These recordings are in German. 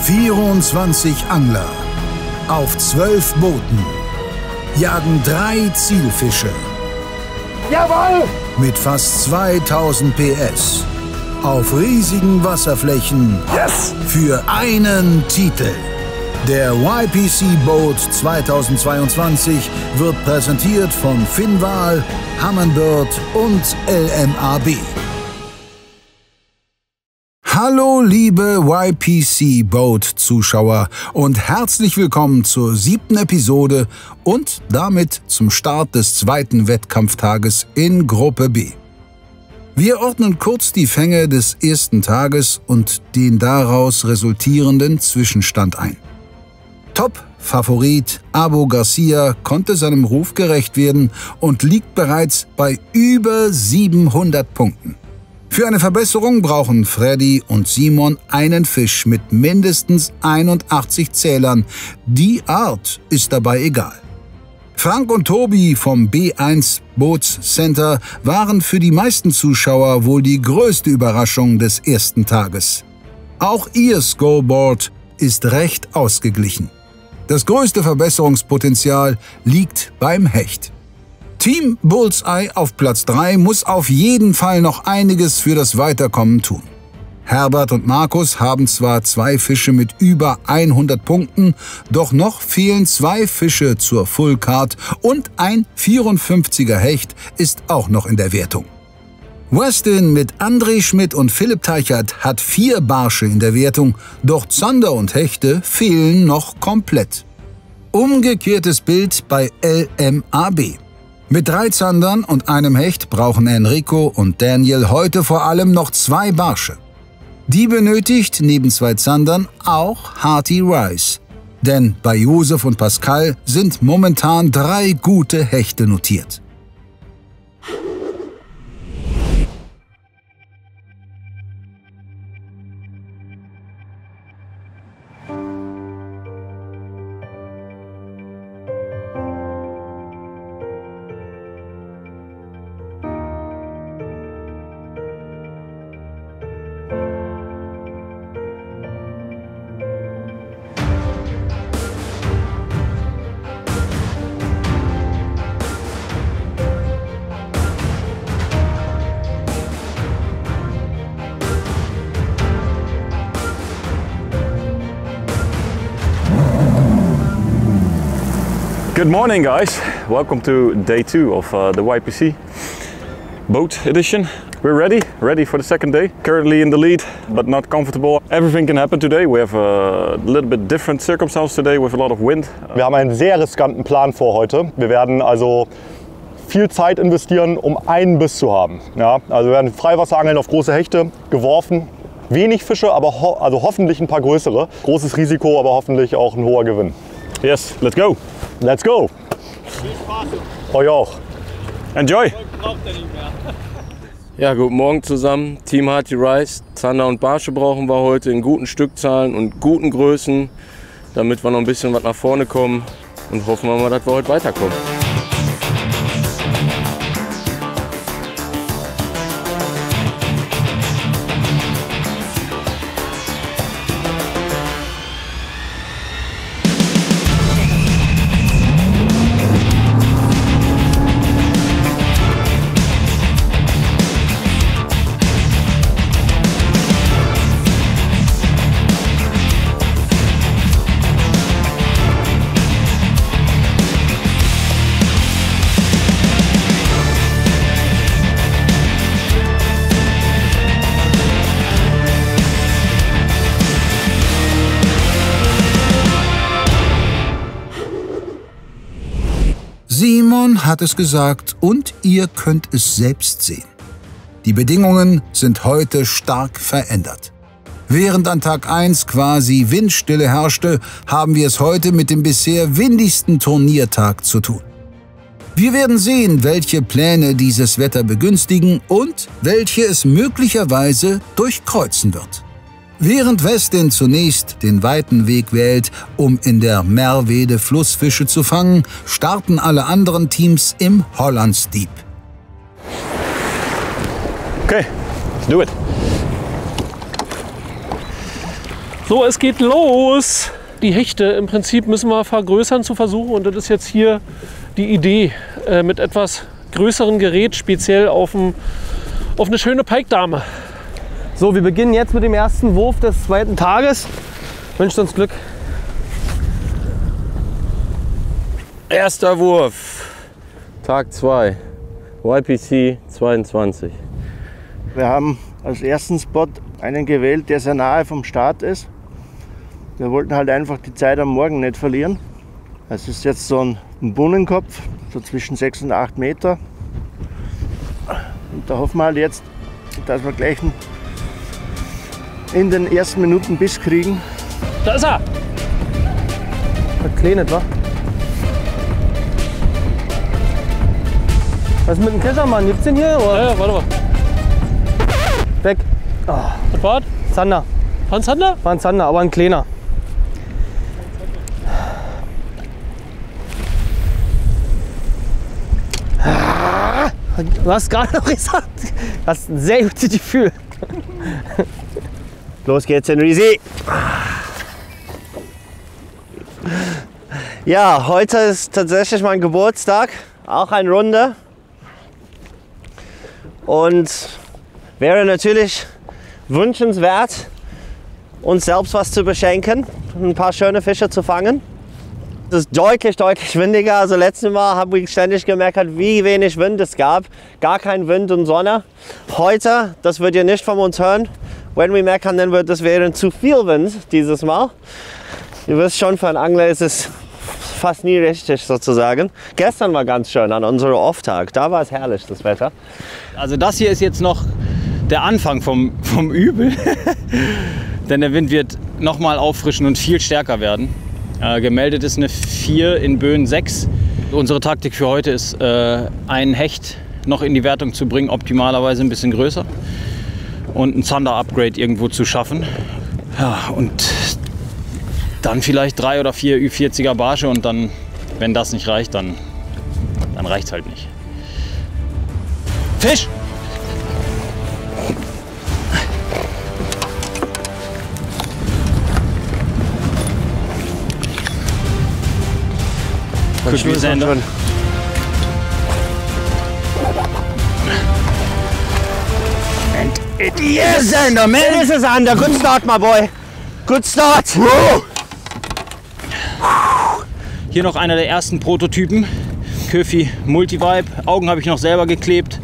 24 Angler auf 12 Booten jagen 3 Zielfische. Jawohl! Mit fast 2000 PS auf riesigen Wasserflächen. Yes! Für einen Titel. Der YPC Boat 2022 wird präsentiert von Finnwal, Humminbird und LMAB. Hallo liebe YPC Boat Zuschauer und herzlich willkommen zur 7. Episode und damit zum Start des 2. Wettkampftages in Gruppe B. Wir ordnen kurz die Fänge des ersten Tages und den daraus resultierenden Zwischenstand ein. Top-Favorit Abu Garcia konnte seinem Ruf gerecht werden und liegt bereits bei über 700 Punkten. Für eine Verbesserung brauchen Freddy und Simon einen Fisch mit mindestens 81 Zählern. Die Art ist dabei egal. Frank und Tobi vom B1 Boats Center waren für die meisten Zuschauer wohl die größte Überraschung des ersten Tages. Auch ihr Scoreboard ist recht ausgeglichen. Das größte Verbesserungspotenzial liegt beim Hecht. Team Bullseye auf Platz 3 muss auf jeden Fall noch einiges für das Weiterkommen tun. Herbert und Markus haben zwar 2 Fische mit über 100 Punkten, doch noch fehlen 2 Fische zur Full Card und ein 54er Hecht ist auch noch in der Wertung. Westin mit André Schmidt und Philipp Teichert hat 4 Barsche in der Wertung, doch Zander und Hechte fehlen noch komplett. Umgekehrtes Bild bei LMAB. Mit 3 Zandern und einem Hecht brauchen Enrico und Daniel heute vor allem noch 2 Barsche. Die benötigt neben 2 Zandern auch Hearty Rice. Denn bei Josef und Pascal sind momentan 3 gute Hechte notiert. Good morning guys, welcome to day 2 of the YPC boat edition. We're ready for the second day. Currently in the lead, but not comfortable. Everything can happen today. We have a little bit different circumstances today with a lot of wind. Wir haben einen sehr riskanten Plan vor heute. Wir werden also viel Zeit investieren, um einen Biss zu haben. Ja, also wir werden Freiwasserangeln auf große Hechte geworfen. Wenig Fische, aber also hoffentlich ein paar größere. Großes Risiko, aber hoffentlich auch ein hoher Gewinn. Yes, let's go. Let's go. Viel Spaß. Euch auch. Enjoy. Braucht er nicht mehr. Ja, guten Morgen zusammen. Team Hearty Rice. Zander und Barsche brauchen wir heute in guten Stückzahlen und guten Größen, damit wir noch ein bisschen was nach vorne kommen und hoffen wir mal, dass wir heute weiterkommen. Simon hat es gesagt und ihr könnt es selbst sehen. Die Bedingungen sind heute stark verändert. Während an Tag 1 quasi Windstille herrschte, haben wir es heute mit dem bisher windigsten Turniertag zu tun. Wir werden sehen, welche Pläne dieses Wetter begünstigen und welche es möglicherweise durchkreuzen wird. Während Westin zunächst den weiten Weg wählt, um in der Merwede Flussfische zu fangen, starten alle anderen Teams im Hollandsdiep. Okay, let's do it. So, es geht los. Die Hechte im Prinzip müssen wir vergrößern zu versuchen. Und das ist jetzt hier die Idee, mit etwas größerem Gerät, speziell auf eine schöne Pike-Dame. So, wir beginnen jetzt mit dem ersten Wurf des zweiten Tages. Wünscht uns Glück. Erster Wurf, Tag 2, YPC 22. Wir haben als ersten Spot einen gewählt, der sehr nahe vom Start ist. Wir wollten halt einfach die Zeit am Morgen nicht verlieren. Es ist jetzt so ein Bunnenkopf, so zwischen 6 und 8 Meter. Und da hoffen wir halt jetzt, dass wir gleich in den ersten Minuten Biss kriegen. Da ist er! Verkleinet, wa? Was ist mit dem Keschermann? Gibt's den hier? Oder? Ja, warte mal. Weg. Was war das? Zander. War ein Zander? War ein Zander, aber ein kleiner. Du hast gerade noch gesagt, du hast ein sehr gutes Gefühl. Los geht's, Henry. Ja, heute ist tatsächlich mein Geburtstag, auch eine Runde. Und wäre natürlich wünschenswert, uns selbst was zu beschenken, ein paar schöne Fische zu fangen. Es ist deutlich windiger. Also letztes Mal habe ich ständig gemerkt, wie wenig Wind es gab. Gar kein Wind und Sonne. Heute, das wird ihr nicht von uns hören. Wenn wir merken, dann wird es wäre zu viel Wind dieses Mal. Ihr wisst schon, für einen Angler ist es fast nie richtig sozusagen. Gestern war ganz schön an unserem Off-Tag. Da war es herrlich, das Wetter. Also das hier ist jetzt noch der Anfang vom Übel. Denn der Wind wird noch mal auffrischen und viel stärker werden. Gemeldet ist eine 4 in Böen 6. Unsere Taktik für heute ist, einen Hecht noch in die Wertung zu bringen, optimalerweise ein bisschen größer. Und ein Zander-Upgrade irgendwo zu schaffen. Ja, und dann vielleicht 3 oder 4 Ü40er Barsche und dann, wenn das nicht reicht, dann reicht es halt nicht. Fisch! Could be Zander. And it is Zander, man! It is a Zander. Good start, my boy. Good start. Hier noch einer der ersten Prototypen. Köfi Multivibe. Augen habe ich noch selber geklebt.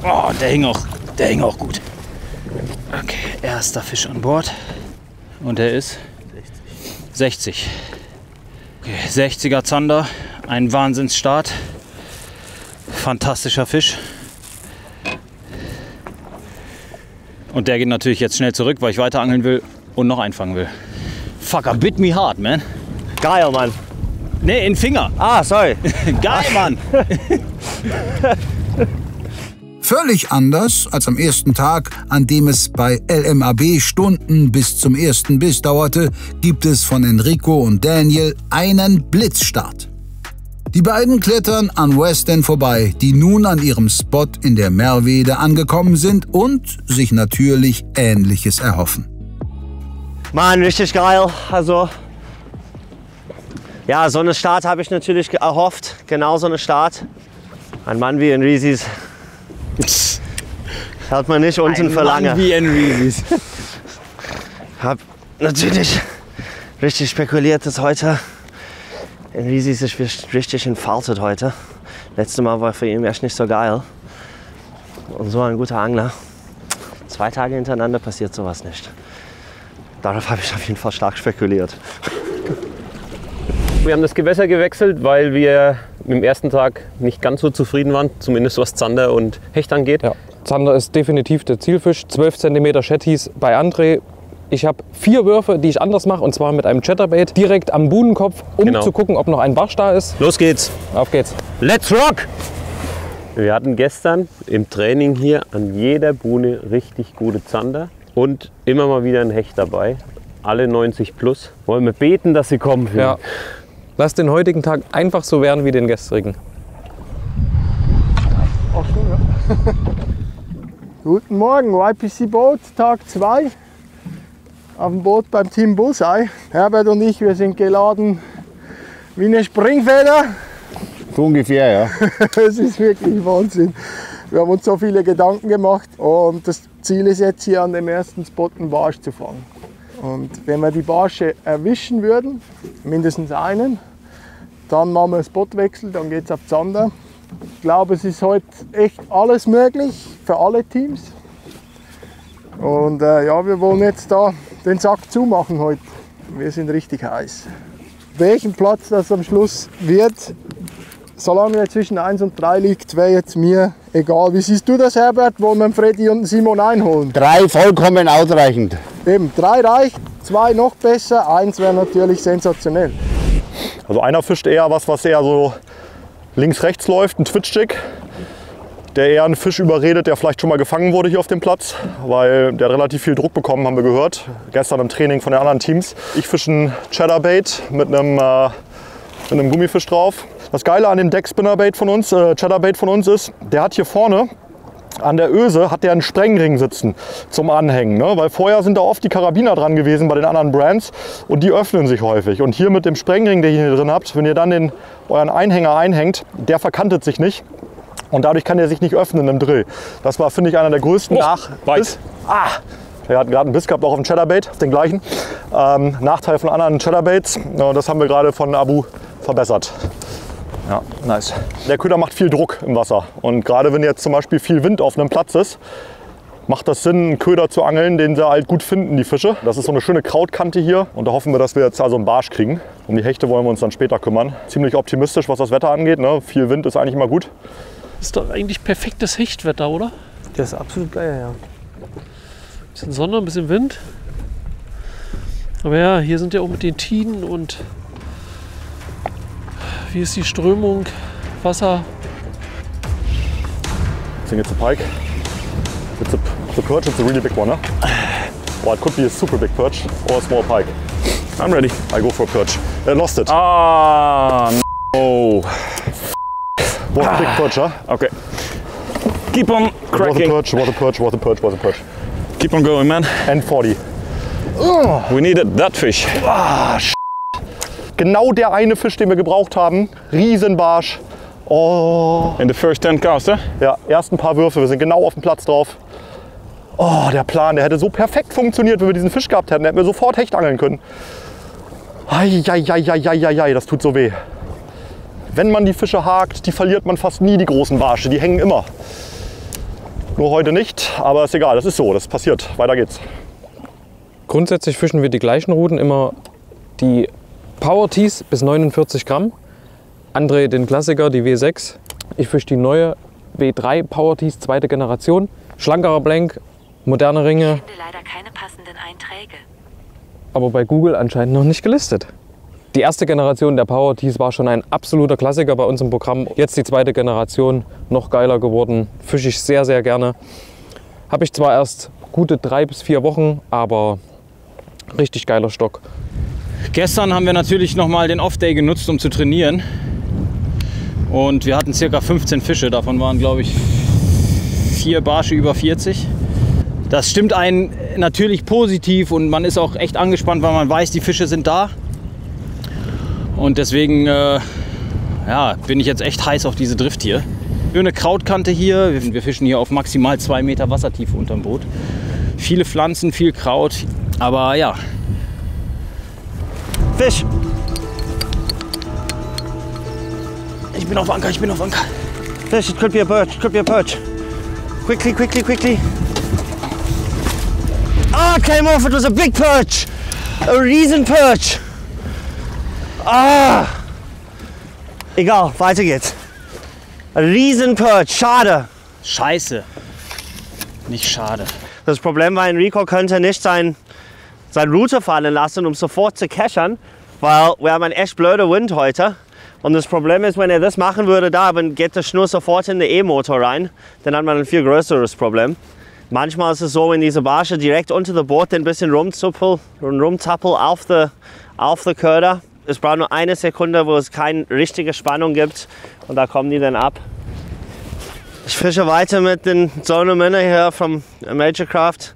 Oh, der hing auch gut. Okay, erster Fisch an Bord. Und der ist 60. Okay, 60er Zander. Ein Wahnsinnsstart. Fantastischer Fisch. Und der geht natürlich jetzt schnell zurück, weil ich weiter angeln will und noch einfangen will. Fucker, bit me hard, man. Geil, Mann. Nee, in den Finger. Ah, sorry. Geil, Mann. Völlig anders als am ersten Tag, an dem es bei LMAB Stunden bis zum ersten Biss dauerte, gibt es von Enrico und Daniel einen Blitzstart. Die beiden klettern an Western vorbei, die nun an ihrem Spot in der Merwede angekommen sind und sich natürlich Ähnliches erhoffen. Mann, richtig geil. Also, ja, so einen Start habe ich natürlich erhofft. Genau so einen Start. Ein Mann wie Enrisis hält man nicht unten für lange. Mann wie Enrisis. Hab natürlich richtig spekuliert, dass heute Enrisis sich richtig entfaltet heute. Letztes Mal war für ihn echt nicht so geil. Und so ein guter Angler. 2 Tage hintereinander passiert sowas nicht. Darauf habe ich auf jeden Fall stark spekuliert. Wir haben das Gewässer gewechselt, weil wir mit dem ersten Tag nicht ganz so zufrieden waren, zumindest was Zander und Hecht angeht. Ja, Zander ist definitiv der Zielfisch. 12 cm Shetties bei André. Ich habe 4 Würfe, die ich anders mache, und zwar mit einem Chatterbait direkt am Buhnenkopf, um zu gucken, ob noch ein Barsch da ist. Los geht's! Auf geht's! Let's rock! Wir hatten gestern im Training hier an jeder Buhne richtig gute Zander und immer mal wieder ein Hecht dabei. Alle 90 plus. Wollen wir beten, dass sie kommen? Ja. Lass den heutigen Tag einfach so werden wie den gestrigen. Ach so, ja. Guten Morgen, YPC Boat, Tag 2. auf dem Boot beim Team Bullseye. Herbert und ich, wir sind geladen wie eine Springfeder. So ungefähr, ja. Es ist wirklich Wahnsinn. Wir haben uns so viele Gedanken gemacht und das Ziel ist jetzt hier an dem ersten Spot einen Barsch zu fangen. Und wenn wir die Barsche erwischen würden, mindestens einen, dann machen wir einen Spotwechsel, dann geht es auf Zander. Ich glaube, es ist heute echt alles möglich für alle Teams. Und ja, wir wollen jetzt da den Sack zumachen heute. Wir sind richtig heiß. Welchen Platz das am Schluss wird, solange er zwischen 1 und 3 liegt, wäre jetzt mir egal. Wie siehst du das, Herbert? Wollen wir Freddy und Simon einholen? 3 vollkommen ausreichend. Eben, 3 reicht, 2 noch besser, 1 wäre natürlich sensationell. Also einer fischt eher was eher so links-rechts läuft, ein Twitch-Jig, der eher einen Fisch überredet, der vielleicht schon mal gefangen wurde hier auf dem Platz, weil der hat relativ viel Druck bekommen, haben wir gehört, gestern im Training von den anderen Teams. Ich fische ein Chatterbait mit einem Gummifisch drauf. Das Geile an dem Deckspinnerbait von uns, Chatterbait von uns ist, der hat hier vorne an der Öse hat der einen Sprengring sitzen zum Anhängen, ne? Weil vorher sind da oft die Karabiner dran gewesen bei den anderen Brands und die öffnen sich häufig. Und hier mit dem Sprengring, den ihr hier drin habt, wenn ihr dann euren Einhänger einhängt, der verkantet sich nicht und dadurch kann der sich nicht öffnen im Drill. Das war, finde ich, einer der größten Nachteile. Er hat gerade einen Biss gehabt, auch auf dem Chatterbait, den gleichen. Nachteil von anderen Chatterbaits, das haben wir gerade von Abu verbessert. Ja, nice. Der Köder macht viel Druck im Wasser und gerade wenn jetzt zum Beispiel viel Wind auf einem Platz ist, macht das Sinn, einen Köder zu angeln, den sie halt gut finden, die Fische. Das ist so eine schöne Krautkante hier und da hoffen wir, dass wir jetzt also einen Barsch kriegen. Um die Hechte wollen wir uns dann später kümmern. Ziemlich optimistisch, was das Wetter angeht, ne? Viel Wind ist eigentlich immer gut. Ist doch eigentlich perfektes Hechtwetter, oder? Das ist absolut geil, ja. Ein bisschen Sonne, ein bisschen Wind. Aber ja, hier sind ja auch mit den Tiden und wie ist die Strömung, Wasser? I think it's a pike. It's a perch, it's a really big one, huh? Or it could be a super big perch or a small pike. I'm ready. I go for a perch. Lost it. Ah, no. Was a big perch, huh? Okay. Keep on cracking. Was a perch. Keep on going, man. And 40. We needed that fish. Genau der eine Fisch, den wir gebraucht haben. Riesenbarsch. Oh. In the first 10 casts, eh? Ja, erst ein paar Würfe. Wir sind genau auf dem Platz drauf. Oh, der Plan, der hätte so perfekt funktioniert, wenn wir diesen Fisch gehabt hätten. Da hätten wir sofort Hecht angeln können. Eieieiei, das tut so weh. Wenn man die Fische hakt, die verliert man fast nie, die großen Barsche. Die hängen immer. Nur heute nicht, aber ist egal. Das ist so, das passiert. Weiter geht's. Grundsätzlich fischen wir die gleichen Routen, immer die Power Tees bis 49 Gramm. André den Klassiker, die W6. Ich fische die neue W3 Power Tees, zweite Generation. Schlankerer Blank, moderne Ringe. Ich finde leider keine passenden Einträge. Aber bei Google anscheinend noch nicht gelistet. Die erste Generation der Power Tees war schon ein absoluter Klassiker bei uns im Programm. Jetzt die zweite Generation, noch geiler geworden. Fische ich sehr, sehr gerne. Habe ich zwar erst gute 3 bis 4 Wochen, aber richtig geiler Stock. Gestern haben wir natürlich noch mal den Off-Day genutzt, um zu trainieren. Und wir hatten ca. 15 Fische, davon waren glaube ich 4 Barsche über 40. Das stimmt einen natürlich positiv und man ist auch echt angespannt, weil man weiß, die Fische sind da. Und deswegen ja, bin ich jetzt echt heiß auf diese Drift hier. Schöne Krautkante hier, wir fischen hier auf maximal 2 Meter Wassertiefe unterm Boot. Viele Pflanzen, viel Kraut, aber ja. Fisch! Ich bin auf Anker, ich bin auf Anker. Fish, it could be a perch, could be a perch. Quickly, quickly, quickly. Ah, came off, it was a big perch. A riesen perch. Ah! Egal, weiter geht's. A riesen perch, schade. Scheiße. Nicht schade. Das Problem war, Enrico könnte nicht sein Route fallen lassen, um sofort zu cachern, weil wir haben einen echt blöden Wind heute. Und das Problem ist, wenn er das machen würde, dann geht der Schnur sofort in den E-Motor rein. Dann hat man ein viel größeres Problem. Manchmal ist es so, wenn diese Barsche direkt unter dem Boot ein bisschen rumzappeln auf der Köder. Es braucht nur eine Sekunde, wo es keine richtige Spannung gibt und da kommen die dann ab. Ich fische weiter mit den Sonomina hier vom Majorcraft.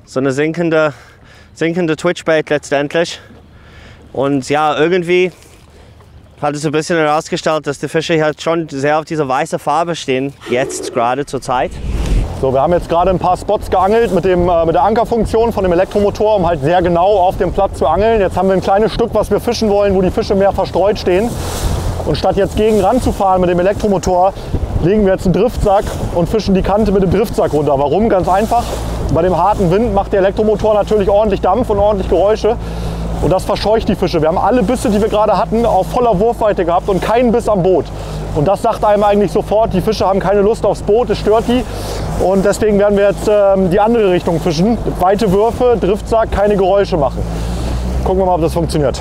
So eine sinkende sinkende Twitchbait letztendlich. Und ja, irgendwie hat es ein bisschen herausgestellt, dass die Fische halt schon sehr auf diese weiße Farbe stehen, jetzt gerade zur Zeit. So, wir haben jetzt gerade ein paar Spots geangelt mit der Ankerfunktion von dem Elektromotor, um halt sehr genau auf dem Platz zu angeln. Jetzt haben wir ein kleines Stück, was wir fischen wollen, wo die Fische mehr verstreut stehen. Und statt jetzt gegen ran zu fahren mit dem Elektromotor, legen wir jetzt einen Driftsack und fischen die Kante mit dem Driftsack runter. Warum? Ganz einfach. Bei dem harten Wind macht der Elektromotor natürlich ordentlich Dampf und ordentlich Geräusche. Und das verscheucht die Fische. Wir haben alle Bisse, die wir gerade hatten, auf voller Wurfweite gehabt und keinen Biss am Boot. Und das sagt einem eigentlich sofort, die Fische haben keine Lust aufs Boot, es stört die. Und deswegen werden wir jetzt die andere Richtung fischen. Weite Würfe, Driftsack, keine Geräusche machen. Gucken wir mal, ob das funktioniert.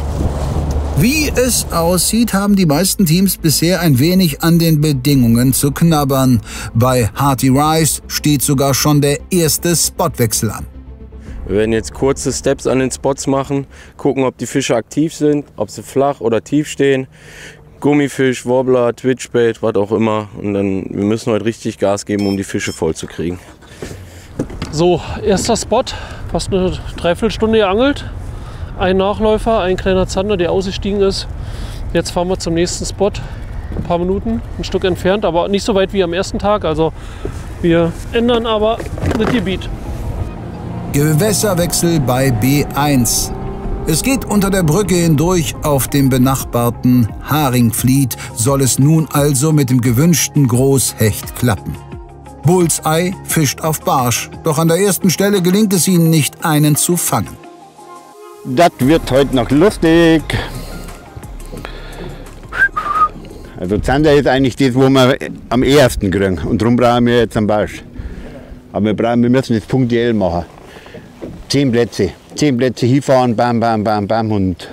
Wie es aussieht, haben die meisten Teams bisher ein wenig an den Bedingungen zu knabbern. Bei Hearty Rice steht sogar schon der erste Spotwechsel an. Wir werden jetzt kurze Steps an den Spots machen, gucken, ob die Fische aktiv sind, ob sie flach oder tief stehen. Gummifisch, Wobbler, Twitchbait, was auch immer. Und dann, wir müssen heute richtig Gas geben, um die Fische voll zu kriegen. So, erster Spot, fast eine Dreiviertelstunde geangelt. Ein Nachläufer, ein kleiner Zander, der ausgestiegen ist. Jetzt fahren wir zum nächsten Spot. Ein paar Minuten, ein Stück entfernt, aber nicht so weit wie am ersten Tag. Also wir ändern aber das Gebiet. Gewässerwechsel bei B1. Es geht unter der Brücke hindurch auf dem benachbarten Haringfliet, soll es nun also mit dem gewünschten Großhecht klappen. Bullseye fischt auf Barsch, doch an der ersten Stelle gelingt es ihnen nicht, einen zu fangen. Das wird heute noch lustig. Also Zander ist eigentlich das, wo wir am ehesten kriegen. Und darum brauchen wir jetzt einen Barsch. Aber wir müssen das punktuell machen. 10 Plätze hinfahren, bam, bam, bam, bam und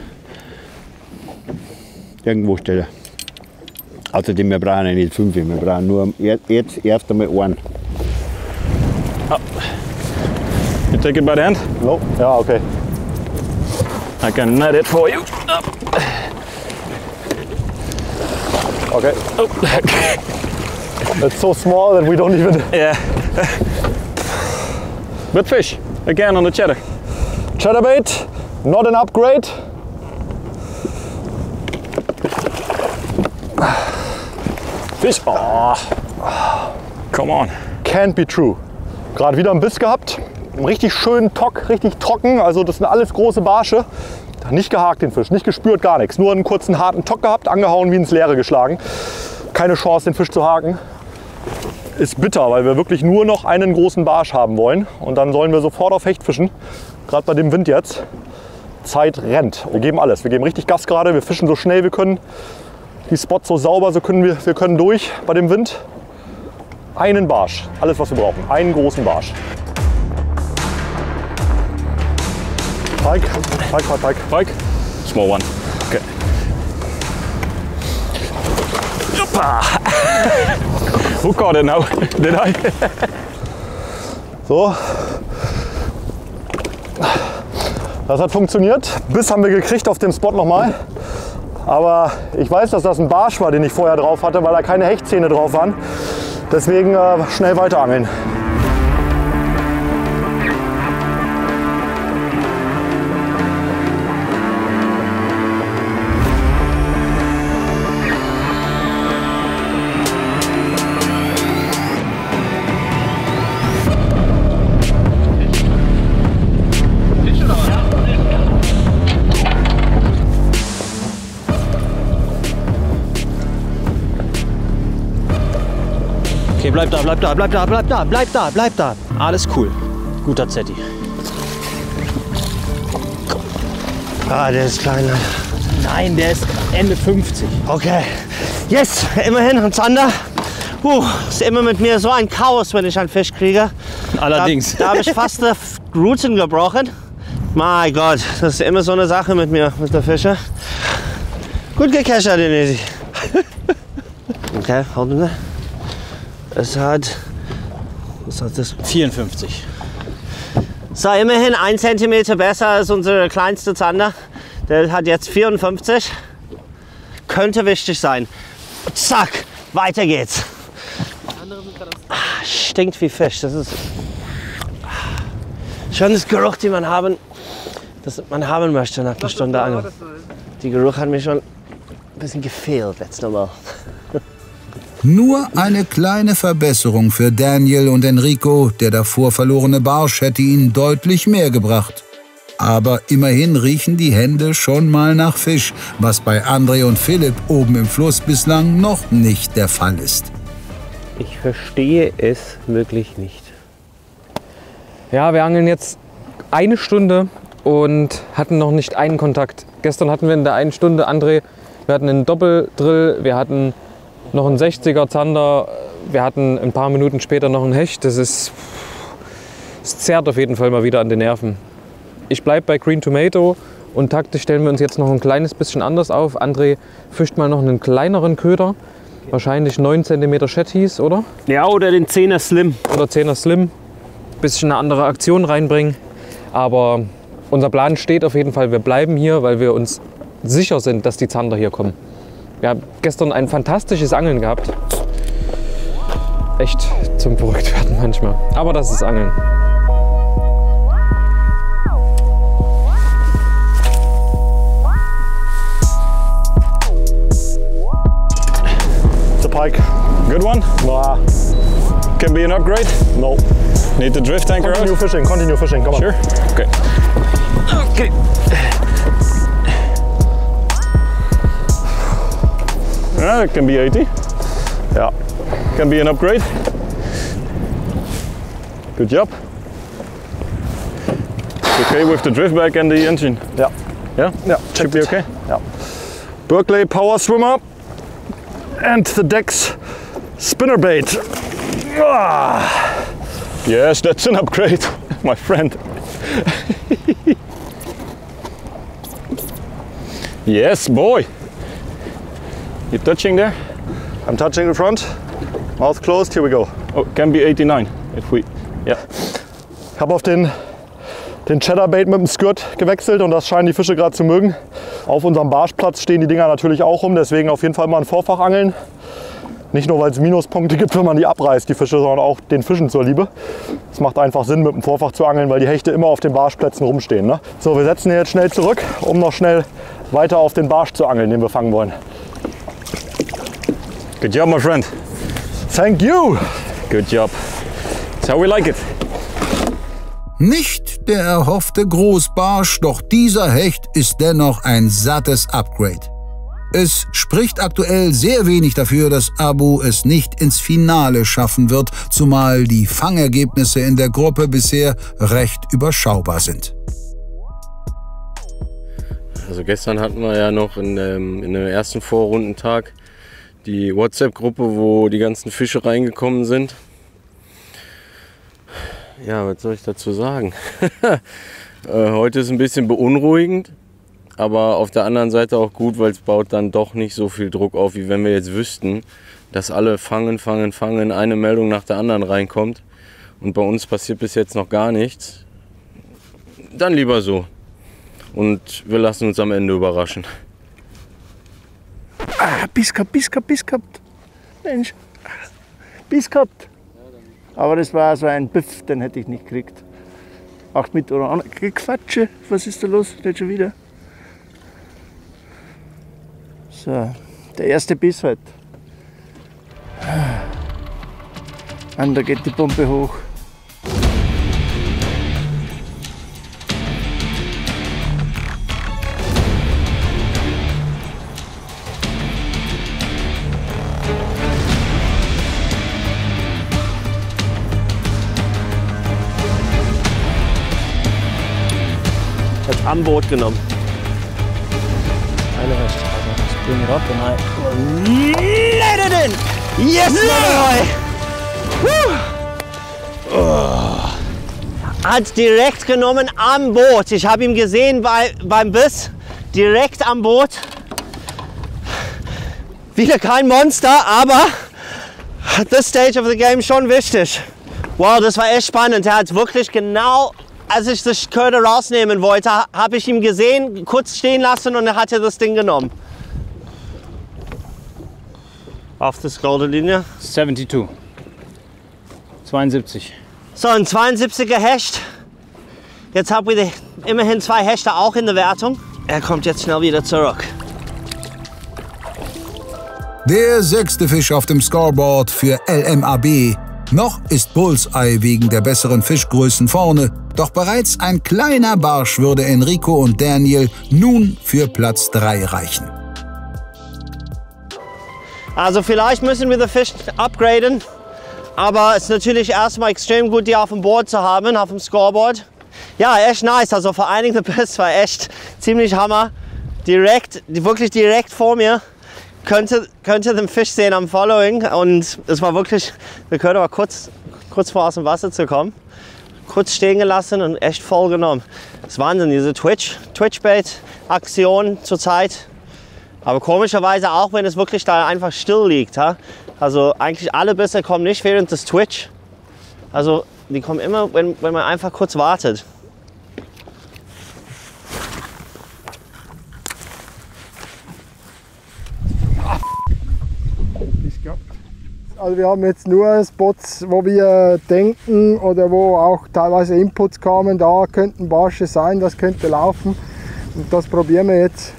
irgendwo stellen. Außerdem, wir brauchen ja nicht 5, wir brauchen nur jetzt erst einmal einen. Oh. You take it by the hand? No. Ja, okay. I can net it for you. Okay. Oh. It's so small that we don't even... Yeah. Good fish. Again on the cheddar. Chatterbait, not an upgrade. Fish. Oh. Come on. Can't be true. Gerade wieder einen Biss gehabt. Einen richtig schönen Tock, richtig trocken. Also das sind alles große Barsche. Nicht gehakt den Fisch, nicht gespürt, gar nichts. Nur einen kurzen harten Tock gehabt, angehauen, wie ins Leere geschlagen. Keine Chance, den Fisch zu haken. Ist bitter, weil wir wirklich nur noch einen großen Barsch haben wollen. Und dann sollen wir sofort auf Hecht fischen. Gerade bei dem Wind jetzt. Zeit rennt. Wir geben alles. Wir geben richtig Gas gerade. Wir fischen so schnell wir können. Die Spots so sauber, so können wir können durch bei dem Wind. Einen Barsch. Alles, was wir brauchen. Einen großen Barsch. Pike. Pike. Small one. Okay. Who caught it now? Did I? So. Das hat funktioniert. Biss haben wir gekriegt auf dem Spot nochmal. Aber ich weiß, dass das ein Barsch war, den ich vorher drauf hatte, weil da keine Hechtzähne drauf waren. Deswegen schnell weiter angeln. Okay, bleib da. Alles cool. Guter Zetti. Ah, der ist klein. Nein, der ist Ende 50. Okay. Yes, immerhin ein Zander. Ist immer mit mir so ein Chaos, wenn ich einen Fisch kriege. Allerdings. Da habe ich fast die Ruten gebrochen. Mein Gott, das ist immer so eine Sache mit mir, mit der Fische. Gut gecachert, Denisi. Okay, halten wir. Was hat das? 54. So, immerhin 1 cm besser als unser kleinster Zander. Der hat jetzt 54. Könnte wichtig sein. Zack, weiter geht's. Stinkt wie Fisch. Das ist schönes Geruch, den man haben. das man haben möchte nach einer Stunde Angeln. Der Geruch hat mir schon ein bisschen gefehlt letztes Mal. Nur eine kleine Verbesserung für Daniel und Enrico. Der davor verlorene Barsch hätte ihnen deutlich mehr gebracht. Aber immerhin riechen die Hände schon mal nach Fisch, was bei André und Philipp oben im Fluss bislang noch nicht der Fall ist. Ich verstehe es wirklich nicht. Ja, wir angeln jetzt 1 Stunde und hatten noch nicht einen Kontakt. Gestern hatten wir in der 1 Stunde, André, wir hatten einen Doppeldrill, wir hatten noch einen 60er Zander, wir hatten ein paar Minuten später noch einen Hecht. Es zerrt auf jeden Fall mal wieder an den Nerven. Ich bleibe bei Green Tomato und taktisch stellen wir uns jetzt noch ein kleines bisschen anders auf. André fischt mal noch einen kleineren Köder, wahrscheinlich 9 cm Shetties, oder? Ja, oder den 10er Slim. Oder 10er Slim. Bisschen eine andere Aktion reinbringen. Aber unser Plan steht auf jeden Fall, wir bleiben hier, weil wir uns sicher sind, dass die Zander hier kommen. Wir haben gestern ein fantastisches Angeln gehabt. Echt zum Verrücktwerden manchmal. Aber das ist Angeln. It's a pike. Good one? Nah. Can be an upgrade? No. Need the drift anchor Continue out? fishing, come on. Sure? Okay. Okay. Yeah, it can be 80. Yeah. Can be an upgrade. Good job. Okay with the drift back and the engine? Yeah. Yeah? Yeah. Should be okay? Yeah. Berkeley Power Swimmer and the Dex spinnerbait. Ah. Yes, that's an upgrade, my friend. Yes, boy. You touching there? I'm touching the front. Mouth closed, here we go. Oh, can be 89 if we. Ja. Ich habe auf den Chatterbait mit dem Skirt gewechselt und das scheinen die Fische gerade zu mögen. Auf unserem Barschplatz stehen die Dinger natürlich auch rum, deswegen auf jeden Fall mal ein Vorfach angeln. Nicht nur, weil es Minuspunkte gibt, wenn man die abreißt, die Fische, sondern auch den Fischen zur Liebe. Es macht einfach Sinn, mit dem Vorfach zu angeln, weil die Hechte immer auf den Barschplätzen rumstehen. Ne? So, wir setzen hier jetzt schnell zurück, um noch schnell weiter auf den Barsch zu angeln, den wir fangen wollen. Good job, my friend. Thank you. Good job. That's how we like it. Nicht der erhoffte Großbarsch, doch dieser Hecht ist dennoch ein sattes Upgrade. Es spricht aktuell sehr wenig dafür, dass Abu es nicht ins Finale schaffen wird, zumal die Fangergebnisse in der Gruppe bisher recht überschaubar sind. Also gestern hatten wir ja noch in dem ersten Vorrundentag die WhatsApp-Gruppe, wo die ganzen Fische reingekommen sind. Ja, was soll ich dazu sagen? Heute ist ein bisschen beunruhigend. Aber auf der anderen Seite auch gut, weil es baut dann doch nicht so viel Druck auf, wie wenn wir jetzt wüssten, dass alle fangen, eine Meldung nach der anderen reinkommt und bei uns passiert bis jetzt noch gar nichts. Dann lieber so. Und wir lassen uns am Ende überraschen. Biss gehabt. Mensch, Biss gehabt. Aber das war so ein Biff, den hätte ich nicht gekriegt. Auch mit oder an. Quatsche, was ist da los? Nicht schon wieder? So, der erste Biss halt. Und da geht die Pumpe hoch. Jetzt am Boot genommen. Eine Hecht. Bring it up and Let it in! Yes, Hat direkt genommen am Boot. Ich habe ihn gesehen beim Biss. Direkt am Boot. Wieder kein Monster, aber at this stage of the game schon wichtig. Wow, das war echt spannend. Er hat wirklich genau, als ich das Köder rausnehmen wollte, habe ich ihn gesehen, kurz stehen lassen und er hatte das Ding genommen. Auf der Scrolllinie? 72. 72. So, ein 72er Hecht. Jetzt haben wir immerhin 2 Hechte auch in der Wertung. Er kommt jetzt schnell wieder zurück. Der 6. Fisch auf dem Scoreboard für LMAB. Noch ist Bullseye wegen der besseren Fischgrößen vorne, doch bereits ein kleiner Barsch würde Enrico und Daniel nun für Platz 3 reichen. Also vielleicht müssen wir den Fisch upgraden, aber es ist natürlich erstmal extrem gut, die auf dem Board zu haben, auf dem Scoreboard. Ja, echt nice, also vor allen Dingen der Biss war echt ziemlich Hammer. Wirklich direkt vor mir. Könnte den Fisch sehen am Following und es war wirklich, wir können aber kurz vor aus dem Wasser zu kommen, kurz stehen gelassen und echt voll genommen. Das ist Wahnsinn, diese Twitch-Bait-Aktion zurzeit. Aber komischerweise auch, wenn es wirklich da einfach still liegt. Ha? Also eigentlich alle Bisse kommen nicht während des Twitch. Also die kommen immer, wenn man einfach kurz wartet. Also wir haben jetzt nur Spots, wo wir denken oder wo auch teilweise Inputs kamen, da könnten Barsche sein, das könnte laufen. Und das probieren wir jetzt.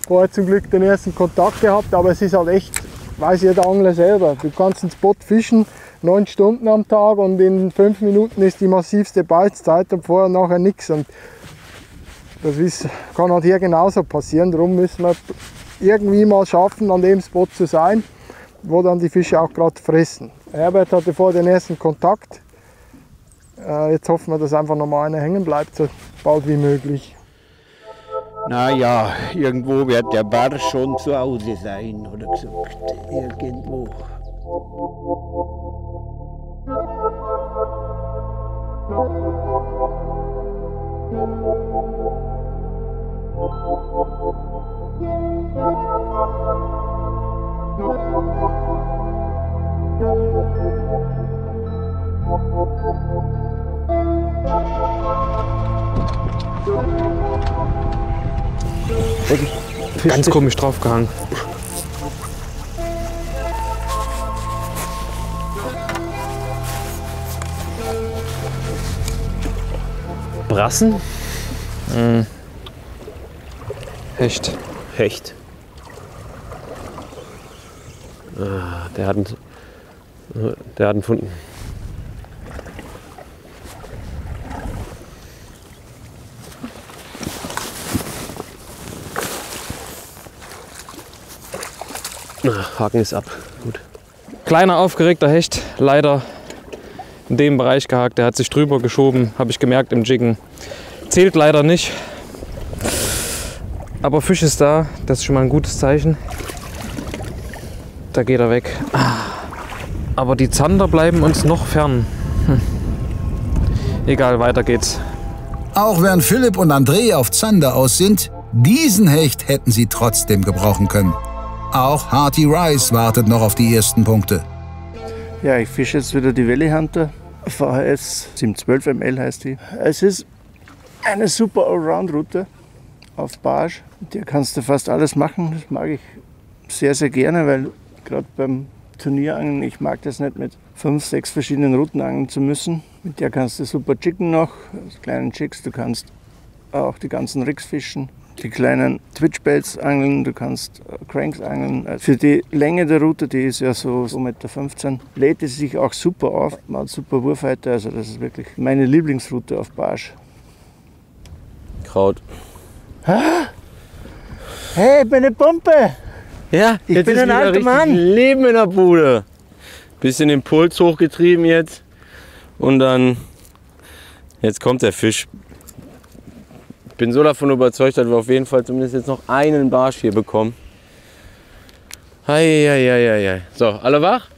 Vorher zum Glück den ersten Kontakt gehabt, aber es ist halt echt, weiß jeder Angler selber. Du kannst einen Spot fischen, 9 Stunden am Tag und in 5 Minuten ist die massivste Beizeit und vorher und nachher nichts. Und das kann halt hier genauso passieren, darum müssen wir irgendwie mal schaffen, an dem Spot zu sein, wo dann die Fische auch gerade fressen. Herbert hatte vor den ersten Kontakt. Jetzt hoffen wir, dass einfach noch mal einer hängen bleibt, so bald wie möglich. Naja, irgendwo wird der Barsch schon zu Hause sein, oder gesagt. Irgendwo. Ganz komisch draufgehangen. Brassen? Hecht. Hecht. Der hat einen gefunden. Haken ist ab. Gut. Kleiner aufgeregter Hecht, leider in dem Bereich gehakt. Der hat sich drüber geschoben, habe ich gemerkt im Jiggen. Zählt leider nicht. Aber Fisch ist da, das ist schon mal ein gutes Zeichen. Da geht er weg. Aber die Zander bleiben uns noch fern. Egal, weiter geht's. Auch während Philipp und André auf Zander aus sind, diesen Hecht hätten sie trotzdem gebrauchen können. Auch Hearty Rice wartet noch auf die ersten Punkte. Ja, ich fische jetzt wieder die Valley Hunter. VHS 712 ml heißt die. Es ist eine super Allround-Route auf Barsch. Mit der kannst du fast alles machen. Das mag ich sehr, sehr gerne, weil gerade beim Turnierangeln, ich mag das nicht mit 5, 6 verschiedenen Routen angeln zu müssen. Mit der kannst du super jiggen noch, also kleinen Jigs. Du kannst auch die ganzen Rigs fischen. Die kleinen Twitch-Baits angeln, du kannst Cranks angeln. Für die Länge der Route, die ist ja so 1,15 m, lädt es sich auch super auf. Man hat super Wurfweite, also das ist wirklich meine Lieblingsroute auf Barsch. Kraut. Hey, ich bin eine Pumpe! Ja, ich bin ein alter Mann. Leben in der Bude. Bisschen den Puls hochgetrieben jetzt und dann, jetzt kommt der Fisch. Ich bin so davon überzeugt, dass wir auf jeden Fall zumindest jetzt noch einen Barsch hier bekommen. Hei. So, alle wach?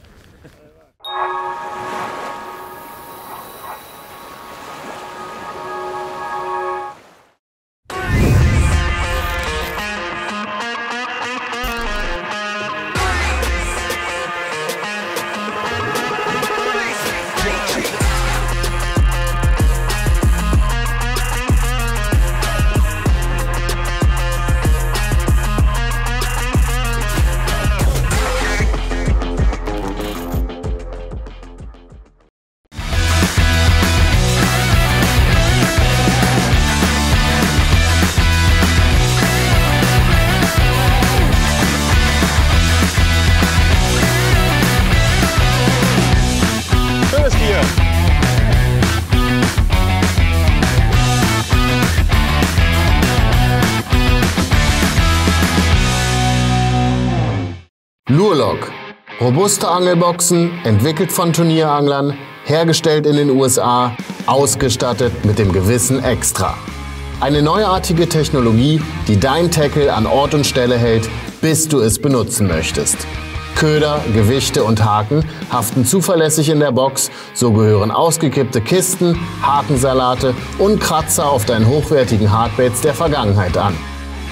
Lure-Lock. Robuste Angelboxen, entwickelt von Turnieranglern, hergestellt in den USA, ausgestattet mit dem gewissen Extra. Eine neuartige Technologie, die dein Tackle an Ort und Stelle hält, bis du es benutzen möchtest. Köder, Gewichte und Haken haften zuverlässig in der Box, so gehören ausgekippte Kisten, Hakensalate und Kratzer auf deinen hochwertigen Hardbaits der Vergangenheit an.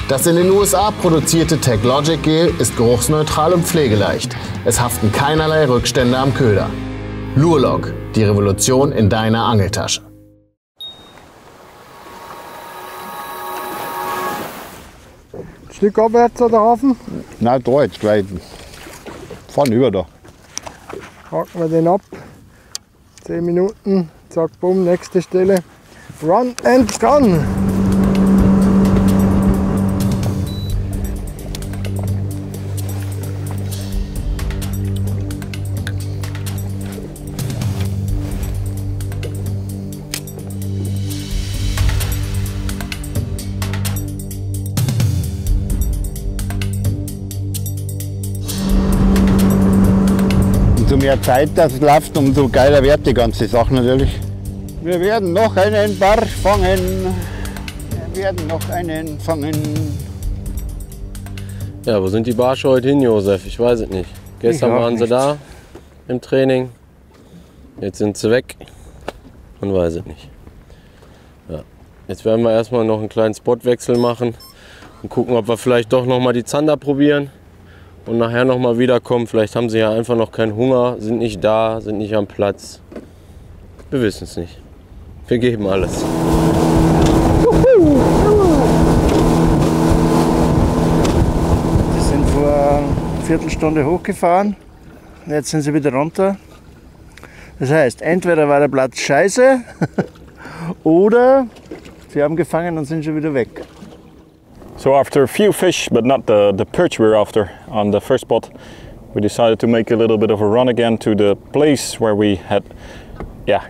Das in den USA produzierte TechLogic Gel ist geruchsneutral und pflegeleicht. Es haften keinerlei Rückstände am Köder. Lure-Lock, die Revolution in deiner Angeltasche. Ein Stück abwärts oder Hafen? Nein, da jetzt gleich. Fahren über da. Haken wir den ab. 10 Minuten, zack, bumm, nächste Stelle. Run and gun! Umso mehr Zeit das läuft, umso geiler wird die ganze Sache natürlich. Wir werden noch einen Barsch fangen. Wir werden noch einen fangen. Ja, wo sind die Barsche heute hin, Josef? Ich weiß es nicht. Gestern waren sie da im Training. Jetzt sind sie weg. Man weiß es nicht. Ja. Jetzt werden wir erstmal noch einen kleinen Spotwechsel machen und gucken, ob wir vielleicht doch noch mal die Zander probieren und nachher noch mal wiederkommen. Vielleicht haben sie ja einfach noch keinen Hunger, sind nicht da, sind nicht am Platz. Wir wissen es nicht. Wir geben alles. Wir sind vor einer Viertelstunde hochgefahren. Jetzt sind sie wieder runter. Das heißt, entweder war der Platz scheiße oder sie haben gefangen und sind schon wieder weg. So after a few fish, but not the perch we're after on the first spot, we decided to make a little bit of a run again to the place where we had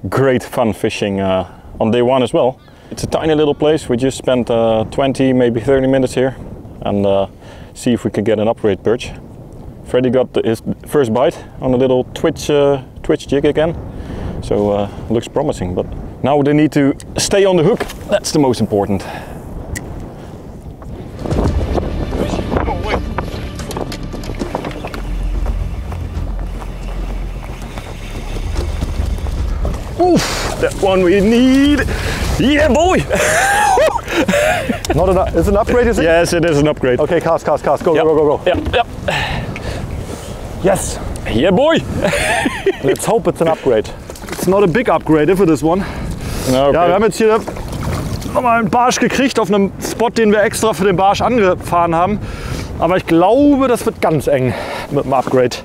great fun fishing on day one as well. It's a tiny little place. We just spent 20, maybe 30 minutes here and see if we can get an upright perch. Freddy got his first bite on a little twitch jig again, so looks promising. But now they need to stay on the hook. That's the most important. Oof, that one we need. Yeah, boy! Is it an upgrade, is it? Yes, it is an upgrade. Okay, cast. Go, yep. go. Yep. Yes. Yeah, boy! Let's hope it's an upgrade. It's not a big upgrade if it is one. No, okay. Ja, wir haben jetzt hier nochmal einen Barsch gekriegt auf einem Spot, den wir extra für den Barsch angefahren haben. Aber ich glaube, das wird ganz eng mit dem Upgrade.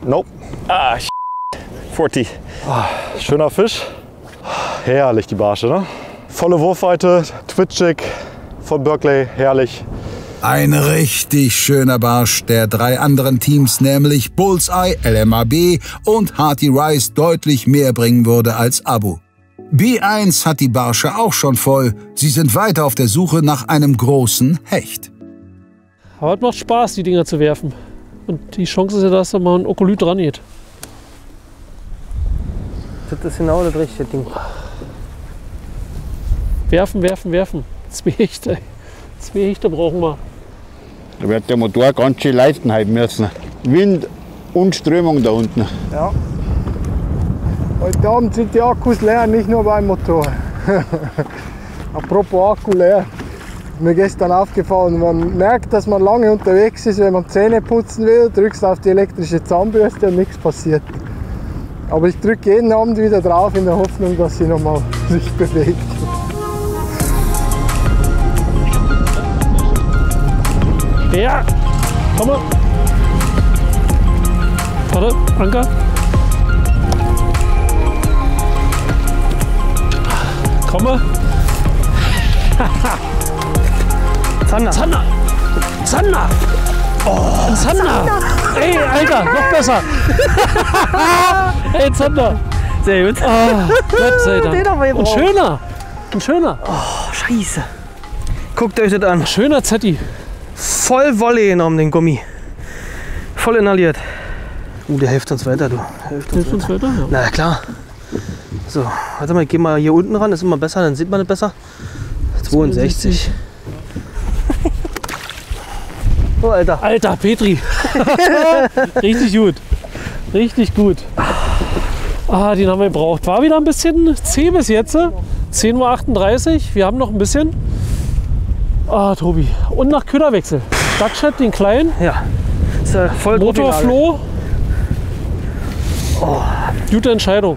Nope. Ah, 40. Schöner Fisch. Herrlich die Barsche, ne? Volle Wurfweite, Twitchig von Berkeley, herrlich. Ein richtig schöner Barsch, der 3 anderen Teams, nämlich Bullseye, LMAB und Hearty Rice, deutlich mehr bringen würde als Abu. B1 hat die Barsche auch schon voll. Sie sind weiter auf der Suche nach einem großen Hecht. Aber es macht Spaß, die Dinger zu werfen. Und die Chance ist ja, dass da mal ein Okolyt dran geht. Das ist genau das richtige Ding. Werfen. 2 Hechte. 2 Hechte brauchen wir. Da wird der Motor ganz schön leisten halten müssen. Wind und Strömung da unten. Ja. Heute Abend sind die Akkus leer, nicht nur beim Motor. Apropos Akku leer. Mir gestern aufgefallen, man merkt, dass man lange unterwegs ist, wenn man Zähne putzen will, drückst auf die elektrische Zahnbürste und nichts passiert. Aber ich drücke jeden Abend wieder drauf in der Hoffnung, dass sie nochmal sich bewegt. Ja, komm mal. Warte, Anker. Komm mal. Zander! Oh, ein Zander! Ey, Alter, noch besser! Ey, Zander! Sehr gut. Oh, Gott sei Dank. Ein schöner! Ein schöner! Oh, scheiße. Guckt euch das an. Schöner Zetti. Voll Wolle genommen, den Gummi. Voll inhaliert. Der hilft uns weiter, du. Hilft uns weiter? Ja. Na klar. So, warte mal, ich geh mal hier unten ran, das ist immer besser, dann sieht man das besser. 62. Oh, Alter. Alter, Petri. Richtig gut. Richtig gut. Ah, den haben wir gebraucht. War wieder ein bisschen zäh bis jetzt. 10:38 Uhr. Wir haben noch ein bisschen. Ah, Tobi. Und nach Köderwechsel. Dutchhead, den kleinen. Ja. Ist ja voll Motorfloh. Oh, gute Entscheidung.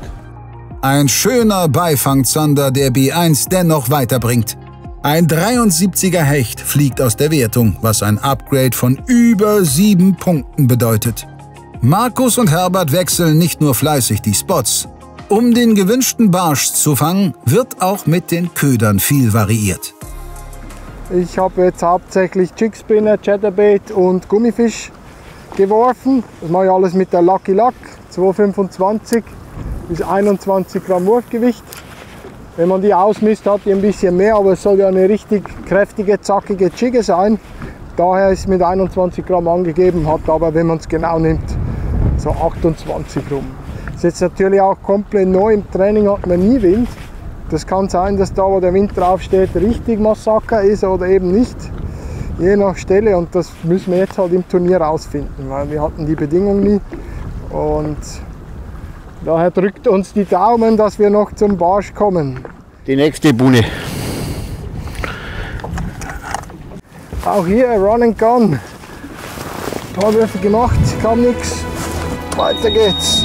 Ein schöner Beifangzander, der B1 dennoch weiterbringt. Ein 73er Hecht fliegt aus der Wertung, was ein Upgrade von über 7 Punkten bedeutet. Markus und Herbert wechseln nicht nur fleißig die Spots. Um den gewünschten Barsch zu fangen, wird auch mit den Ködern viel variiert. Ich habe jetzt hauptsächlich Jigspinner, Chatterbait und Gummifisch geworfen. Das mache ich alles mit der Lucky Luck, 2,25 bis 21 Gramm Wurfgewicht. Wenn man die ausmisst, hat die ein bisschen mehr, aber es soll ja eine richtig kräftige, zackige Jigge sein. Daher ist mit 21 Gramm angegeben, hat aber, wenn man es genau nimmt, so 28 rum. Das ist jetzt natürlich auch komplett neu, im Training hat man nie Wind. Das kann sein, dass da, wo der Wind draufsteht, richtig Massaker ist oder eben nicht. Je nach Stelle, und das müssen wir jetzt halt im Turnier rausfinden, weil wir hatten die Bedingungen nie. Und daher drückt uns die Daumen, dass wir noch zum Barsch kommen. Die nächste Buhne. Auch hier Run and Gun. Ein paar Würfe gemacht, kam nichts. Weiter geht's.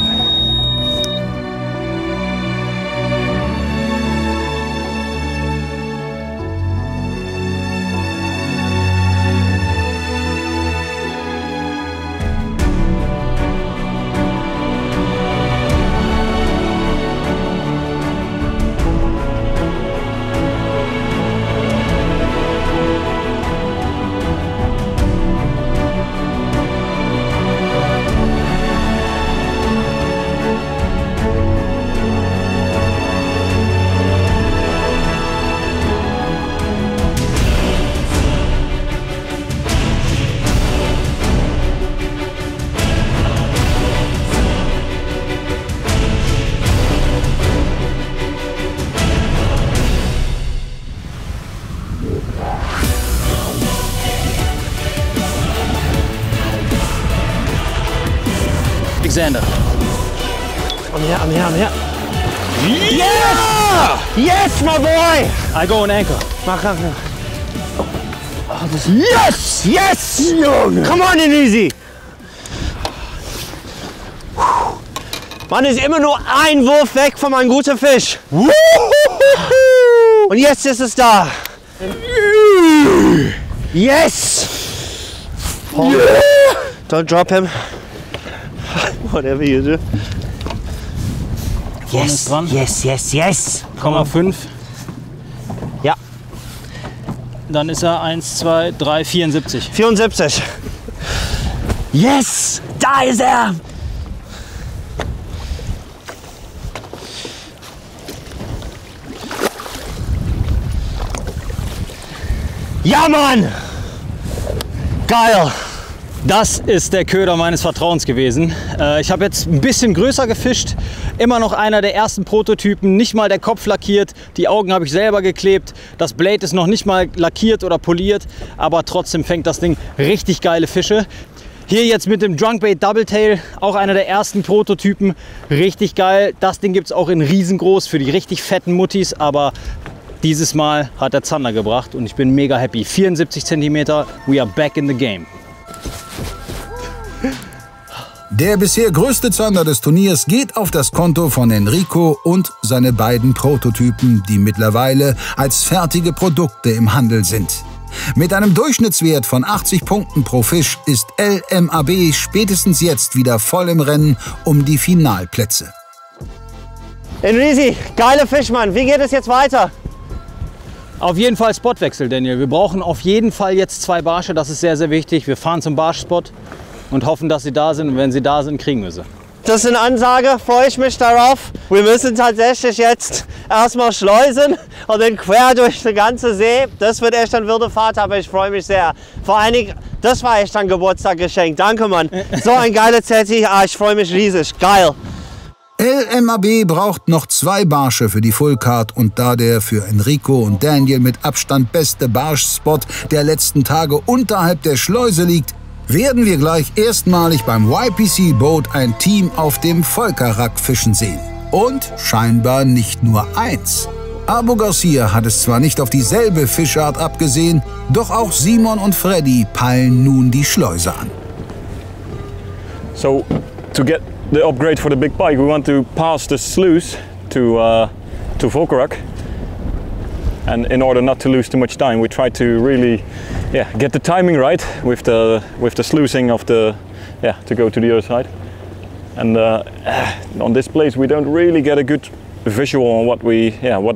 Alexander. I'm here. Yeah! Yes, my boy! I go on anchor. Mach. Yes! Yes! Come on in easy! Man ist immer nur ein Wurf weg von einem guten Fisch. Und jetzt ist es da. Yes! Don't drop him. Whatever you do. Yes, yes. 0,5. Ja. Dann ist er 1, 2, 3, 74. 74. Yes! Da ist er! Ja, Mann! Geil! Das ist der Köder meines Vertrauens gewesen. Ich habe jetzt ein bisschen größer gefischt. Immer noch einer der ersten Prototypen. Nicht mal der Kopf lackiert. Die Augen habe ich selber geklebt. Das Blade ist noch nicht mal lackiert oder poliert. Aber trotzdem fängt das Ding richtig geile Fische. Hier jetzt mit dem Drunkbait Double Tail. Auch einer der ersten Prototypen. Richtig geil. Das Ding gibt es auch in riesengroß für die richtig fetten Muttis. Aber dieses Mal hat der Zander gebracht und ich bin mega happy. 74 cm. We are back in the game. Der bisher größte Zander des Turniers geht auf das Konto von Enrico und seine beiden Prototypen, die mittlerweile als fertige Produkte im Handel sind. Mit einem Durchschnittswert von 80 Punkten pro Fisch ist LMAB spätestens jetzt wieder voll im Rennen um die Finalplätze. Enrisi, geiler Fischmann, wie geht es jetzt weiter? Auf jeden Fall Spotwechsel, Daniel. Wir brauchen auf jeden Fall jetzt 2 Barsche, das ist sehr, sehr wichtig. Wir fahren zum Barschspot und hoffen, dass sie da sind. Und wenn sie da sind, kriegen wir sie. Das ist eine Ansage, freue ich mich darauf. Wir müssen tatsächlich jetzt erstmal schleusen und dann quer durch den ganzen See. Das wird echt eine wilde Fahrt, aber ich freue mich sehr. Vor allen Dingen, das war echt ein Geburtstagsgeschenk. Danke, Mann. So ein geiler Zetti, ich freue mich riesig. Geil. LMAB braucht noch 2 Barsche für die Fullcard und da der für Enrico und Daniel mit Abstand beste Barschspot der letzten Tage unterhalb der Schleuse liegt, werden wir gleich erstmalig beim YPC Boat ein Team auf dem Volkerak fischen sehen. Und scheinbar nicht nur eins. Abu Garcia hat es zwar nicht auf dieselbe Fischart abgesehen, doch auch Simon und Freddy peilen nun die Schleuse an. So, to get the upgrade for the big bike, we want to pass the sluice to Volkerak. And in order not to lose too much time, we try to really get the timing right with the sluicing of the to go to the other side. And on this place we don't really get a good visual on what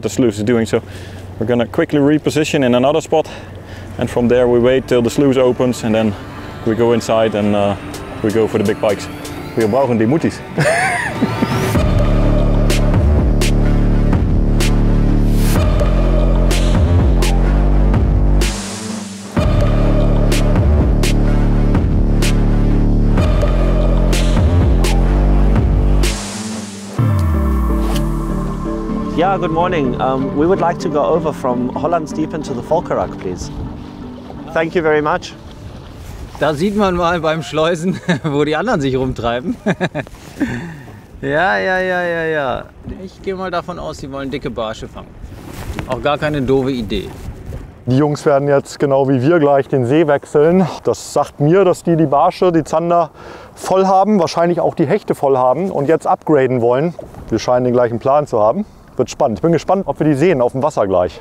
the sluice is doing. So we're gonna quickly reposition in another spot, and from there we wait till the sluice opens, and then we go inside and we go for the big bikes. Wir brauchen die Muttis. Yeah, good morning. We would like to go over from Hollandsdiepen to the Volkerak, please. Thank you very much. Da sieht man mal beim Schleusen, wo die anderen sich rumtreiben. Ja. Ich gehe mal davon aus, sie wollen dicke Barsche fangen. Auch gar keine doofe Idee. Die Jungs werden jetzt genau wie wir gleich den See wechseln. Das sagt mir, dass die Barsche, die Zander voll haben, wahrscheinlich auch die Hechte voll haben und jetzt upgraden wollen. Wir scheinen den gleichen Plan zu haben. Wird spannend. Ich bin gespannt, ob wir die sehen auf dem Wasser gleich.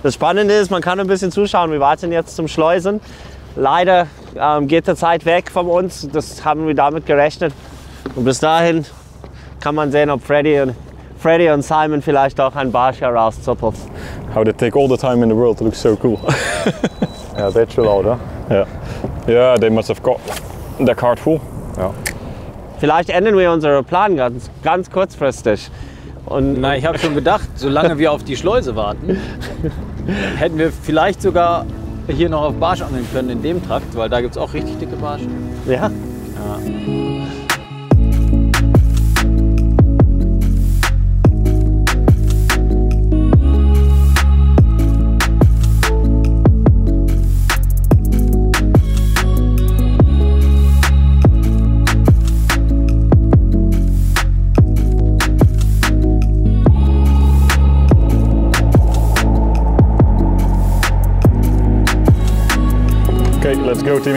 Das Spannende ist, man kann ein bisschen zuschauen. Wir warten jetzt zum Schleusen. Leider geht die Zeit weg von uns. Das haben wir damit gerechnet. Und bis dahin kann man sehen, ob Freddy und Simon vielleicht auch ein Barsch herauszuppeln. How they take all the time in the world, it looks so cool. Yeah, they chill out, huh? Yeah, they must have got their cart full. Ja. Vielleicht ändern wir unseren Plan ganz kurzfristig. Und na, ich habe schon gedacht, solange wir auf die Schleuse warten, hätten wir vielleicht sogar hier noch auf Barsch angeln können in dem Trakt, weil da gibt es auch richtig dicke Barsche. Ja. Okay, let's go, Timmy.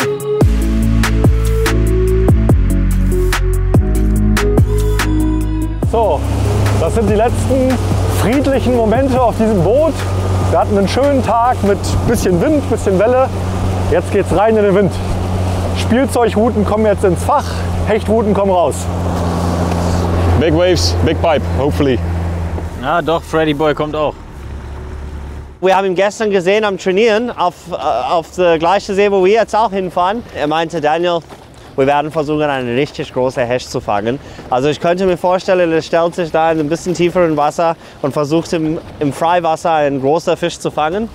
So, das sind die letzten friedlichen Momente auf diesem Boot. Wir hatten einen schönen Tag mit bisschen Wind, bisschen Welle. Jetzt geht's rein in den Wind. Spielzeugruten kommen jetzt ins Fach, Hechtruten kommen raus. Big waves, big pipe, hopefully. Ja, doch, Freddy Boy kommt auch. Wir haben ihn gestern gesehen am Trainieren auf der gleichen See, wo wir jetzt auch hinfahren. Er meinte, Daniel, wir werden versuchen, eine richtig große Hecht zu fangen. Also ich könnte mir vorstellen, er stellt sich da in ein bisschen tieferen Wasser und versucht im Freiwasser einen großen Fisch zu fangen.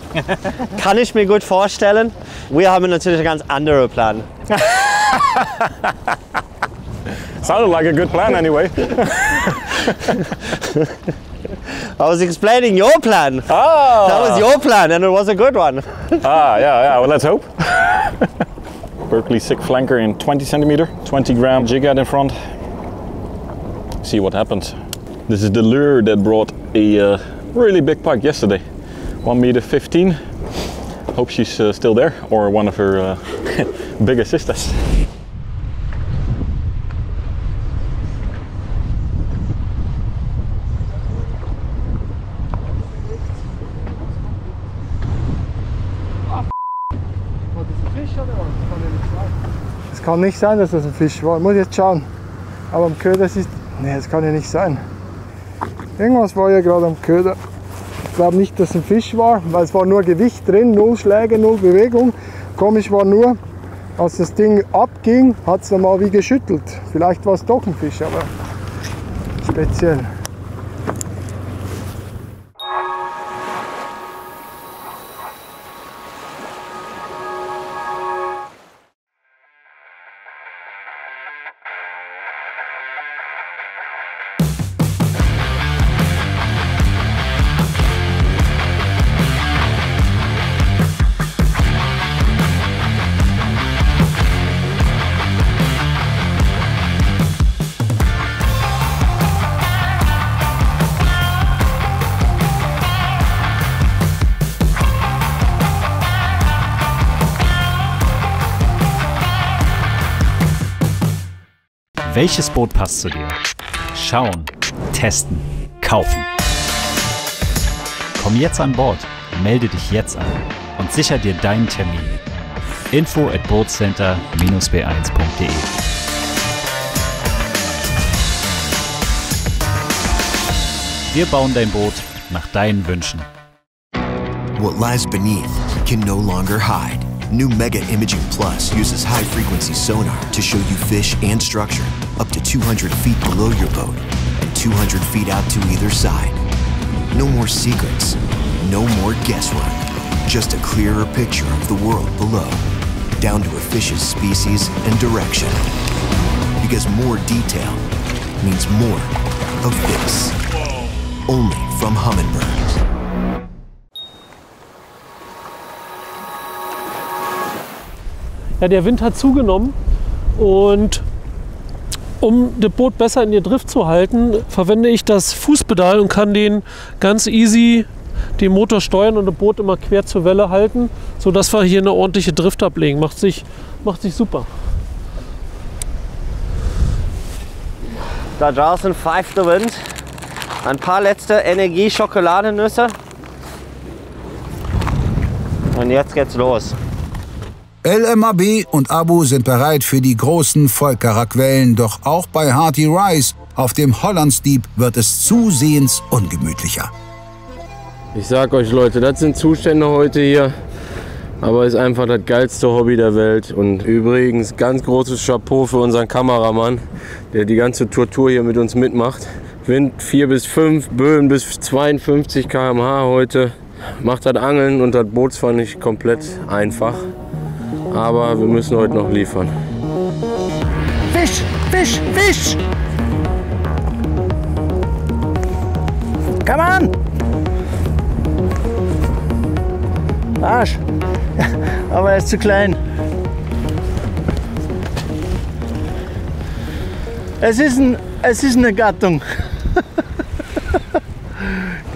Kann ich mir gut vorstellen. Wir haben natürlich einen ganz anderen Plan. Sounded like a good plan anyway. I was explaining your plan. Ah. That was your plan and it was a good one. Yeah, well, let's hope. Berkeley sick flanker in 20 centimeter, 20 gram jig head in front. See what happens. This is the lure that brought a really big pike yesterday. 1.15 meters. Hope she's still there, or one of her bigger sisters. Es kann nicht sein, dass das ein Fisch war. Ich muss jetzt schauen. Aber am Köder ist... Nee, das kann ja nicht sein. Irgendwas war ja gerade am Köder. Ich glaube nicht, dass es ein Fisch war, weil es war nur Gewicht drin, 0 Schläge, 0 Bewegung. Komisch war nur, Als das Ding abging, hat es nochmal wie geschüttelt. Vielleicht war es doch ein Fisch, aber speziell. Welches Boot passt zu dir? Schauen, testen, kaufen. Komm jetzt an Bord, melde dich jetzt an und sicher dir deinen Termin. info@boatcenter-b1.de. Wir bauen dein Boot nach deinen Wünschen. What lies beneath can no longer hide. New Mega Imaging Plus uses high-frequency sonar to show you fish and structure up to 200 feet below your boat and 200 feet out to either side. No more secrets, no more guesswork, just a clearer picture of the world below, down to a fish's species and direction. Because more detail means more of this. Only from Humminbird. Ja, der Wind hat zugenommen und um das Boot besser in ihr Drift zu halten, verwende ich das Fußpedal und kann den ganz easy den Motor steuern und das Boot immer quer zur Welle halten, sodass wir hier eine ordentliche Drift ablegen. Macht sich super. Da draußen pfeift der Wind. Ein paar letzte Energie-Schokoladenüsse. Und jetzt geht's los. LMAB und Abu sind bereit für die großen Volkerer-Quellen, doch auch bei Hearty Rice auf dem Hollandsdieb wird es zusehends ungemütlicher. Ich sag euch Leute, das sind Zustände heute hier, aber ist einfach das geilste Hobby der Welt. Und übrigens ganz großes Chapeau für unseren Kameramann, der die ganze Tortur hier mit uns mitmacht. Wind 4 bis 5, Böen bis 52 km/h heute. Macht das Angeln und das Bootsfahren nicht komplett einfach. Aber wir müssen heute noch liefern. Fisch, Fisch, Fisch! Come on! Arsch! Aber er ist zu klein. Es ist eine Gattung.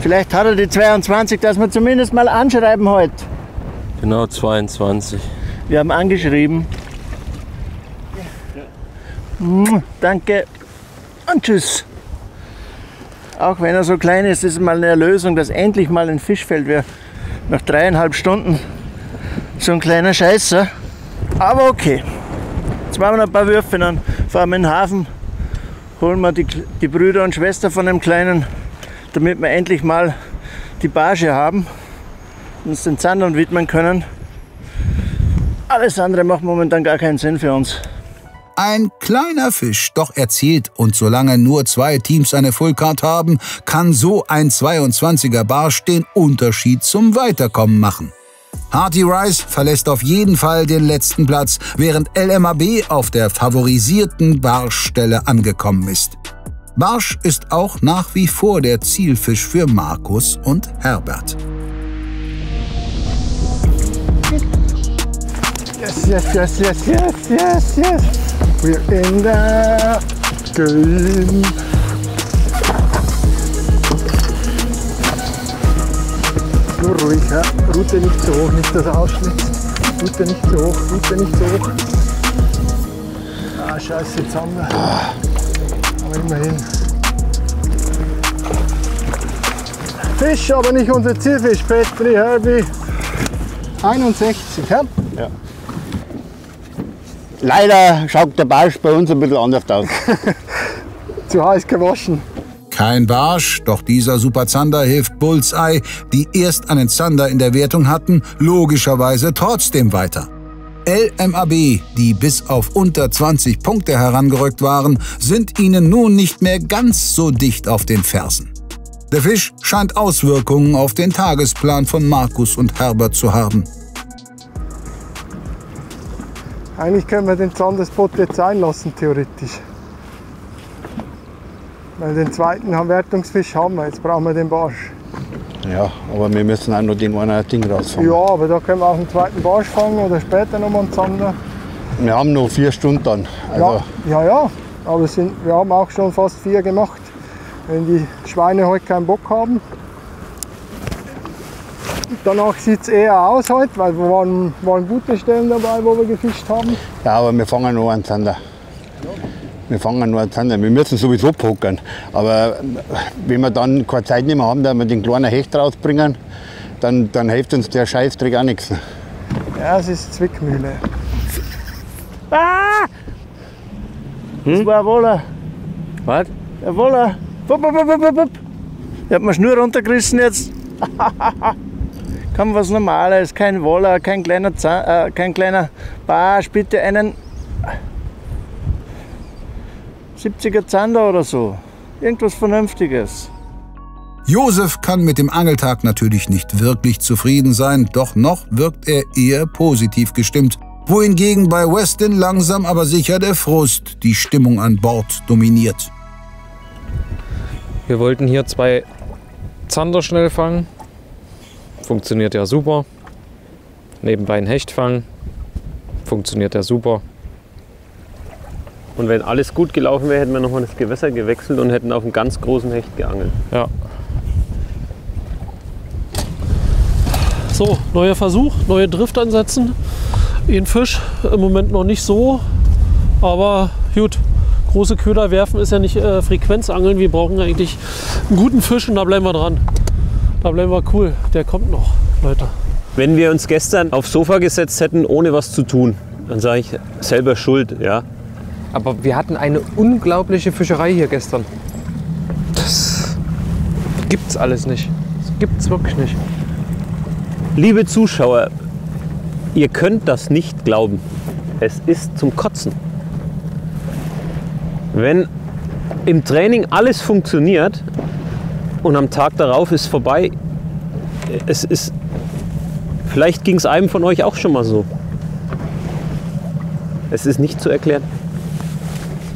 Vielleicht hat er die 22, dass wir zumindest mal anschreiben heute. Genau 22. Wir haben angeschrieben. Danke und tschüss. Auch wenn er so klein ist, ist es mal eine Erlösung, dass endlich mal ein Fisch fällt. Nach 3,5 Stunden so ein kleiner Scheißer. Aber okay. Jetzt machen wir noch ein paar Würfe, dann fahren wir in den Hafen, holen wir die Brüder und Schwester von dem Kleinen, damit wir endlich mal die Barge haben und uns den Zandern widmen können. Alles andere macht momentan gar keinen Sinn für uns. Ein kleiner Fisch, doch er zählt, und solange nur 2 Teams eine Fullcard haben, kann so ein 22er Barsch den Unterschied zum Weiterkommen machen. Hearty Rice verlässt auf jeden Fall den letzten Platz, während LMAB auf der favorisierten Barschstelle angekommen ist. Barsch ist auch nach wie vor der Zielfisch für Markus und Herbert. Yes, yes, yes, yes, yes, yes, yes. We're in the game. Nur ruhig, ja? Rute nicht so hoch, nicht das ausschnitzt. Rute nicht so hoch, Rute nicht so hoch. Ah, scheiße, jetzt haben wir. Aber immerhin. Fisch, aber nicht unser Zielfisch, Petri, Herbie. 61, ja? Ja. Leider schaut der Barsch bei uns ein bisschen anders aus. Zu heiß gewaschen. Kein Barsch, doch dieser Superzander hilft Bullseye, die erst einen Zander in der Wertung hatten, logischerweise trotzdem weiter. LMAB, die bis auf unter 20 Punkte herangerückt waren, sind ihnen nun nicht mehr ganz so dicht auf den Fersen. Der Fisch scheint Auswirkungen auf den Tagesplan von Markus und Herbert zu haben. Eigentlich können wir den Zanderspot jetzt einlassen, theoretisch. Weil den zweiten Wertungsfisch haben wir, jetzt brauchen wir den Barsch. Ja, aber wir müssen auch noch den einen Ding rausfangen. Ja, aber da können wir auch einen zweiten Barsch fangen oder später nochmal einen Zander. Wir haben noch 4 Stunden dann. Also Ja, aber wir haben auch schon fast 4 gemacht. Wenn die Schweine heute keinen Bock haben. Danach sieht es eher aus heute, weil wir waren gute Stellen dabei, wo wir gefischt haben. Ja, aber wir fangen noch einen Zander. Wir fangen nur an. Wir müssen sowieso pokern. Aber wenn wir dann keine Zeit mehr haben, dass wir den kleinen Hecht rausbringen, dann hilft uns der Scheißdreck auch nichts. Ja, es ist Zwickmühle. Ah! Das war ein Woller. Was? Ein Woller. Wupp, wupp, wupp, wupp, wupp. Ich hab mir Schnur runtergerissen jetzt. Komm, was Normales. Kein Woller, kein kleiner Barsch. Bitte einen 70er Zander oder so. Irgendwas Vernünftiges. Josef kann mit dem Angeltag natürlich nicht wirklich zufrieden sein, doch noch wirkt er eher positiv gestimmt, wohingegen bei Westin langsam aber sicher der Frust die Stimmung an Bord dominiert. Wir wollten hier 2 Zander schnell fangen. Funktioniert ja super. Nebenbei einen Hecht fangen. Funktioniert ja super. Und wenn alles gut gelaufen wäre, hätten wir nochmal das Gewässer gewechselt und hätten auf einen ganz großen Hecht geangelt. Ja. So, neuer Versuch, neue Drift ansetzen. Ein Fisch, im Moment noch nicht so, aber gut. Große Köder werfen ist ja nicht Frequenzangeln. Wir brauchen eigentlich einen guten Fisch und da bleiben wir dran. Da bleiben wir cool. Der kommt noch, Leute. Wenn wir uns gestern aufs Sofa gesetzt hätten, ohne was zu tun, dann sage ich selber schuld, ja. Aber wir hatten eine unglaubliche Fischerei hier gestern. Das gibt's alles nicht. Das gibt's wirklich nicht. Liebe Zuschauer, ihr könnt das nicht glauben. Es ist zum Kotzen. Wenn im Training alles funktioniert und am Tag darauf ist vorbei, vielleicht ging es einem von euch auch schon mal so. Es ist nicht zu erklären.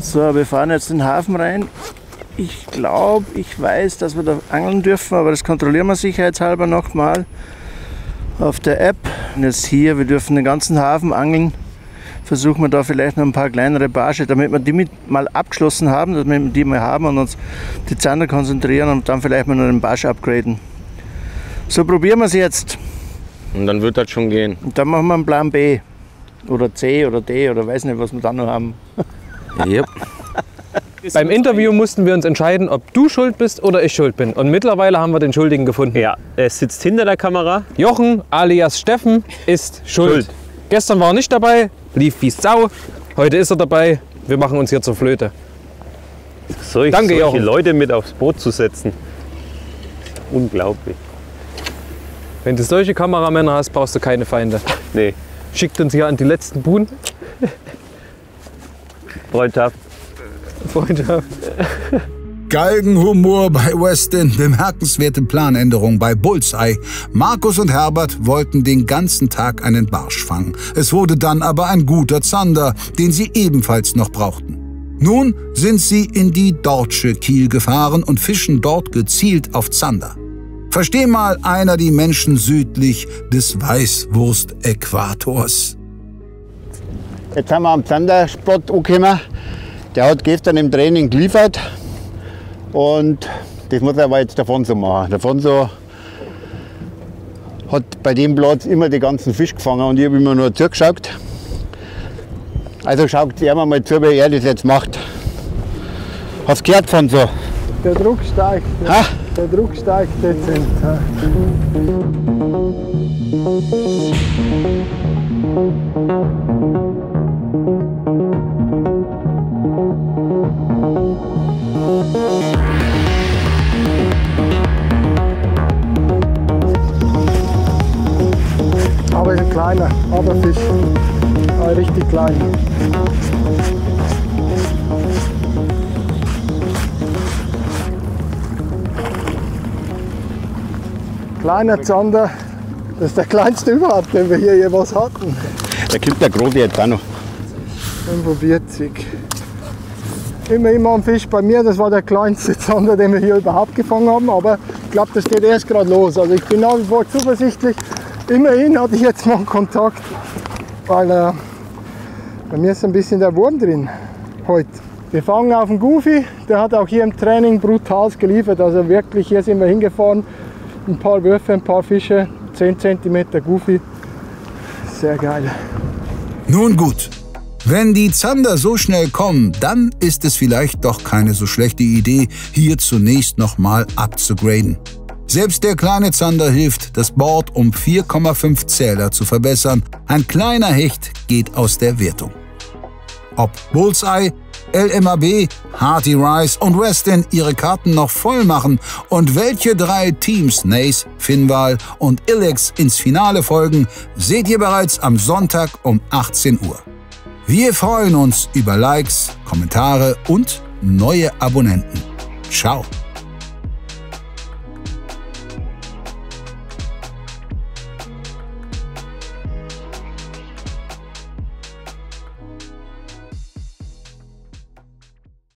So, wir fahren jetzt in den Hafen rein. Ich glaube, ich weiß, dass wir da angeln dürfen, aber das kontrollieren wir sicherheitshalber nochmal auf der App. Und jetzt hier, wir dürfen den ganzen Hafen angeln. Versuchen wir da vielleicht noch ein paar kleinere Barsche, damit wir die mal abgeschlossen haben, dass wir die mal haben und uns die Zander konzentrieren und dann vielleicht mal noch den Barsch upgraden. So, probieren wir es jetzt. Und dann wird das schon gehen. Und dann machen wir einen Plan B. Oder C oder D oder weiß nicht, was wir dann noch haben. Yep. Beim Interview mussten wir uns entscheiden, ob du schuld bist oder ich schuld bin. Und mittlerweile haben wir den Schuldigen gefunden. Ja, er sitzt hinter der Kamera. Jochen alias Steffen ist schuld. Gestern war er nicht dabei, lief wie Sau. Heute ist er dabei. Wir machen uns hier zur Flöte. Danke, solche Leute mit aufs Boot zu setzen. Unglaublich. Wenn du solche Kameramänner hast, brauchst du keine Feinde. Nee. Schickt uns hier an die letzten Buhnen. Freundschaft. Freundschaft. Galgenhumor bei Westin, bemerkenswerte Planänderung bei Bullseye. Markus und Herbert wollten den ganzen Tag einen Barsch fangen. Es wurde dann aber ein guter Zander, den sie ebenfalls noch brauchten. Nun sind sie in die Dortsche Kiel gefahren und fischen dort gezielt auf Zander. Versteh mal einer die Menschen südlich des Weißwurst-Äquators. Jetzt haben wir am Zanderspot angekommen. Der hat gestern im Training geliefert. Und das muss er aber jetzt der Fonso machen. Der Fonso hat bei dem Platz immer die ganzen Fisch gefangen und ich habe immer nur zugeschaut. Also schaut er mal zu, wie er das jetzt macht. Hast du gehört, Fonso? Der Druck steigt. Ha? Der Druck steigt dezent. Aber ist ein kleiner Aberfisch. zwei richtig kleine. Kleiner Zander, das ist der kleinste überhaupt, den wir hier jeweils hatten. Da kommt der große jetzt auch noch. 45. Immerhin mal ein Fisch bei mir, das war der kleinste Zander, den wir hier überhaupt gefangen haben, aber ich glaube, das geht erst gerade los. Also ich bin nach wie vor zuversichtlich. Immerhin hatte ich jetzt mal einen Kontakt, weil bei mir ist ein bisschen der Wurm drin heute. Wir fangen auf den Goofy, der hat auch hier im Training brutal geliefert, also wirklich, hier sind wir hingefahren, ein paar Würfe, ein paar Fische, 10 cm Goofy, sehr geil. Nun gut. Wenn die Zander so schnell kommen, dann ist es vielleicht doch keine so schlechte Idee, hier zunächst nochmal abzugraden. Selbst der kleine Zander hilft, das Board um 4,5 Zähler zu verbessern. Ein kleiner Hecht geht aus der Wertung. Ob Bullseye, LMAB, Hearty Rice und Westin ihre Karten noch voll machen und welche 3 Teams Nace, Finval und Ilex ins Finale folgen, seht ihr bereits am Sonntag um 18 Uhr. Wir freuen uns über Likes, Kommentare und neue Abonnenten. Ciao!